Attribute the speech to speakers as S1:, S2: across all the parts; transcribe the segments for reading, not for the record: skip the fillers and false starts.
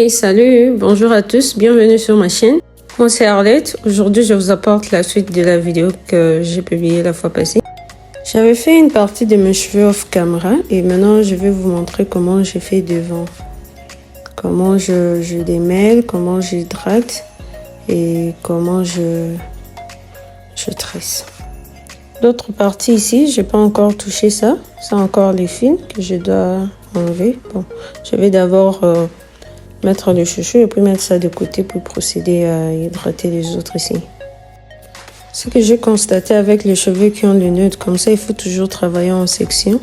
S1: Hey, salut, bonjour à tous, bienvenue sur ma chaîne. Moi c'est Arlette, aujourd'hui je vous apporte la suite de la vidéo que j'ai publiée la fois passée. J'avais fait une partie de mes cheveux off camera et maintenant je vais vous montrer comment j'ai fait devant. Comment je démêle, comment j'hydrate et comment je tresse. L'autre partie ici, j'ai pas encore touché ça, c'est encore les fils que je dois enlever. Bon, je vais d'abord mettre le chouchou et puis mettre ça de côté pour procéder à hydrater les autres ici. Ce que j'ai constaté avec les cheveux qui ont le nœud comme ça, il faut toujours travailler en section.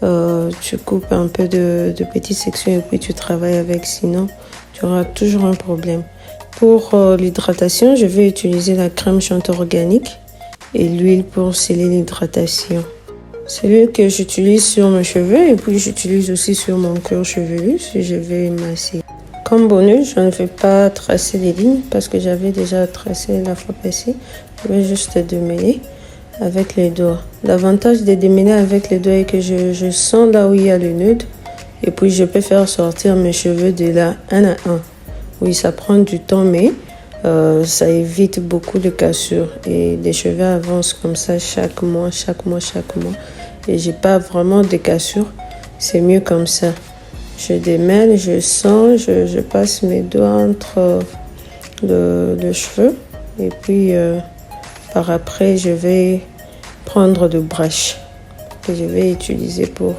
S1: Tu coupes un peu de petites sections et puis tu travailles avec, sinon tu auras toujours un problème. Pour l'hydratation, je vais utiliser la crème chanteur organique et l'huile pour sceller l'hydratation. C'est l'huile que j'utilise sur mes cheveux et puis j'utilise aussi sur mon cuir chevelu si je vais masser. Comme bonus, je ne vais pas tracer les lignes parce que j'avais déjà tracé la fois passée. Je vais juste démêler avec les doigts. L'avantage de démêler avec les doigts est que je sens là où il y a le nœud et puis je peux faire sortir mes cheveux de là un à un. Oui, ça prend du temps, mais ça évite beaucoup de cassures et les cheveux avancent comme ça chaque mois. Et j'ai pas vraiment de cassures, c'est mieux comme ça. Je démêle, je sens, je passe mes doigts entre le cheveu et puis par après je vais prendre le brush que je vais utiliser pour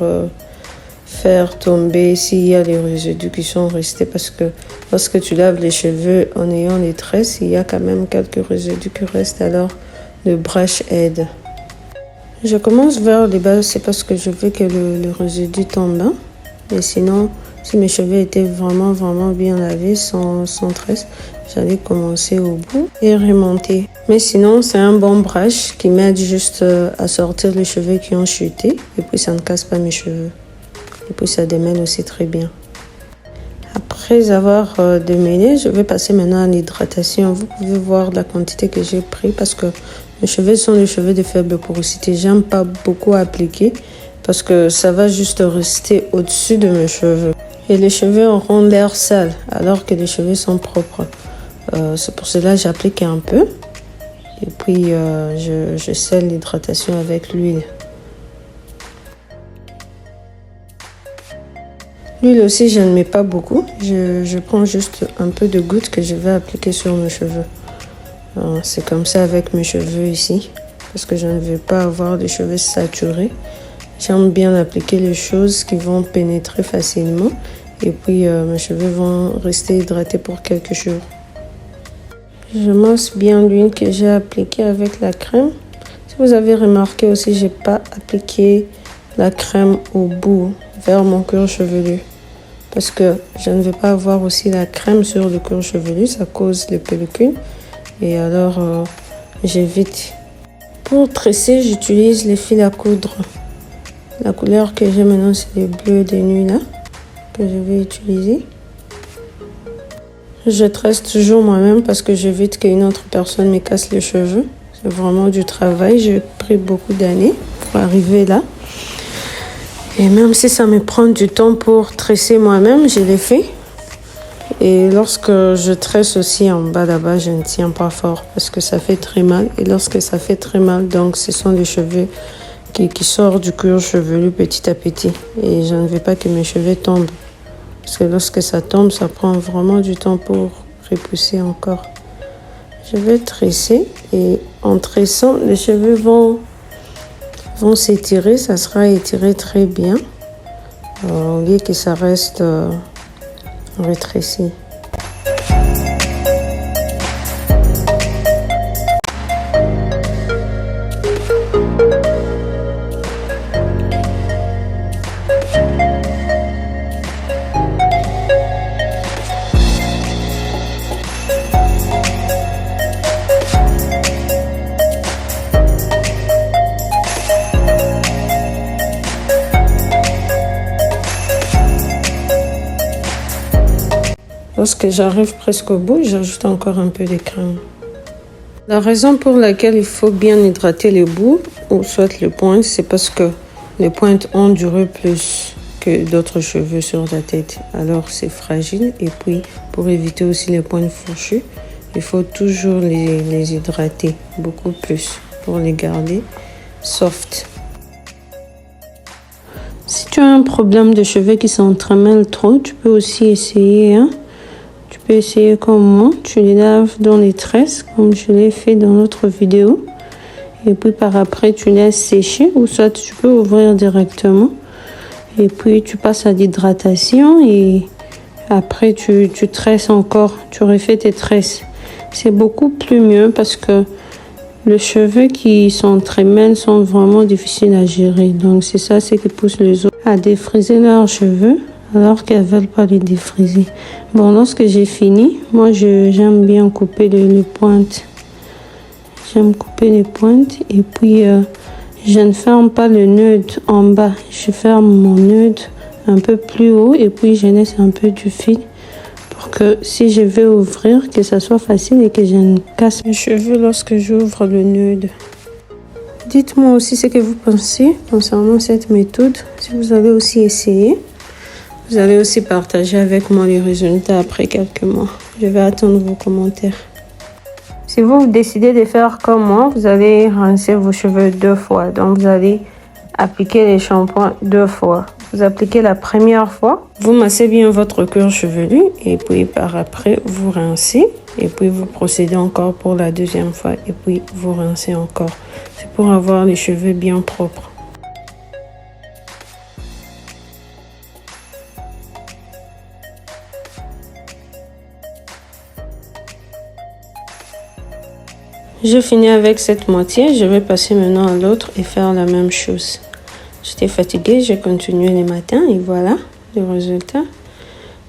S1: faire tomber s'il y a les résidus qui sont restés, parce que lorsque tu laves les cheveux en ayant les tresses, il y a quand même quelques résidus qui restent, alors le brush aide. Je commence vers les bas, c'est parce que je veux que le résidu tombe. Et sinon, si mes cheveux étaient vraiment bien lavés, sans tresse, j'allais commencer au bout et remonter. Mais sinon, c'est un bon brush qui m'aide juste à sortir les cheveux qui ont chuté. Et puis, ça ne casse pas mes cheveux. Et puis, ça démêle aussi très bien. Après avoir démêlé, je vais passer maintenant à l'hydratation. Vous pouvez voir la quantité que j'ai pris parce que mes cheveux sont des cheveux de faible porosité. J'aime pas beaucoup appliquer parce que ça va juste rester au-dessus de mes cheveux. Et les cheveux auront l'air sale alors que les cheveux sont propres. C'est pour cela que j'applique un peu. Et puis je scelle l'hydratation avec l'huile. L'huile aussi, je ne mets pas beaucoup. Je prends juste un peu de goutte que je vais appliquer sur mes cheveux. C'est comme ça avec mes cheveux ici. Parce que je ne veux pas avoir des cheveux saturés. J'aime bien appliquer les choses qui vont pénétrer facilement. Et puis mes cheveux vont rester hydratés pour quelques jours. Je masse bien l'huile que j'ai appliquée avec la crème. Si vous avez remarqué aussi, j'ai pas appliqué la crème au bout, vers mon cuir chevelu. Parce que je ne veux pas avoir aussi la crème sur le cuir chevelu, ça cause les pellicules. Et alors, j'évite. Pour tresser, j'utilise les fils à coudre. La couleur que j'ai maintenant, c'est le bleu de nuit là, que je vais utiliser. Je tresse toujours moi-même parce que j'évite qu'une autre personne me casse les cheveux. C'est vraiment du travail. J'ai pris beaucoup d'années pour arriver là. Et même si ça me prend du temps pour tresser moi-même, je l'ai fait. Et lorsque je tresse aussi en bas là-bas, je ne tiens pas fort parce que ça fait très mal. Et lorsque ça fait très mal, donc ce sont les cheveux qui sortent du cuir chevelu petit à petit. Et je ne veux pas que mes cheveux tombent. Parce que lorsque ça tombe, ça prend vraiment du temps pour repousser encore. Je vais tresser et en tressant, les cheveux vont s'étirer. Ça sera étiré très bien. Au lieu que ça reste rétréci. Lorsque j'arrive presque au bout, j'ajoute encore un peu de crème. La raison pour laquelle il faut bien hydrater les bouts, ou soit les pointes, c'est parce que les pointes ont duré plus. que d'autres cheveux sur ta tête. Alors c'est fragile. Et puis pour éviter aussi les pointes fourchues, il faut toujours les hydrater beaucoup plus pour les garder soft. Si tu as un problème de cheveux qui s'entremêlent trop, tu peux aussi essayer. Tu peux essayer comme moi. Tu les laves dans les tresses comme je l'ai fait dans l'autre vidéo. Et puis par après, tu laisses sécher ou soit tu peux ouvrir directement. Et puis tu passes à l'hydratation et après tu tresses encore. Tu refais tes tresses. C'est beaucoup plus mieux parce que les cheveux qui s'entremêlent sont vraiment difficiles à gérer. Donc c'est ça, c'est qui pousse les autres à défriser leurs cheveux alors qu'elles ne veulent pas les défriser. Bon, lorsque j'ai fini, moi j'aime bien couper les pointes. J'aime couper les pointes et puis je ne ferme pas le nœud en bas. Je ferme mon nœud un peu plus haut et puis je laisse un peu du fil pour que si je vais ouvrir, que ça soit facile et que je ne casse mes cheveux lorsque j'ouvre le nœud. Dites-moi aussi ce que vous pensez concernant cette méthode. Si vous allez aussi essayer, vous allez aussi partager avec moi les résultats après quelques mois. Je vais attendre vos commentaires. Si vous décidez de faire comme moi, vous allez rincer vos cheveux 2 fois. Donc, vous allez appliquer les shampoings 2 fois. Vous appliquez la première fois, vous massez bien votre cuir chevelu et puis par après, vous rincez. Et puis, vous procédez encore pour la deuxième fois et puis vous rincez encore. C'est pour avoir les cheveux bien propres. Je finis avec cette moitié, je vais passer maintenant à l'autre et faire la même chose. J'étais fatiguée, j'ai continué les matins et voilà le résultat.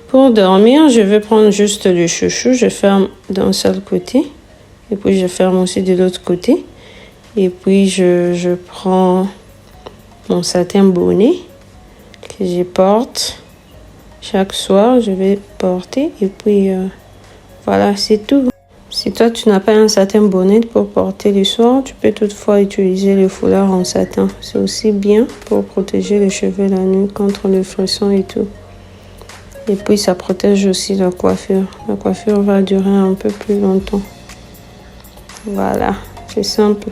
S1: Pour dormir, je vais prendre juste le chouchou, je ferme d'un seul côté et puis je ferme aussi de l'autre côté. Et puis je prends mon satin bonnet que je porte chaque soir, je vais porter et puis voilà, c'est tout. Si toi, tu n'as pas un satin bonnet pour porter le soir, tu peux toutefois utiliser le foulard en satin. C'est aussi bien pour protéger les cheveux la nuit contre le frisson et tout. Et puis, ça protège aussi la coiffure. La coiffure va durer un peu plus longtemps. Voilà, c'est simple.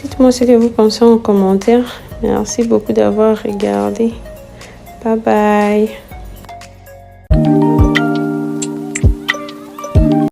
S1: Dites-moi ce que vous pensez en commentaire. Merci beaucoup d'avoir regardé. Bye bye.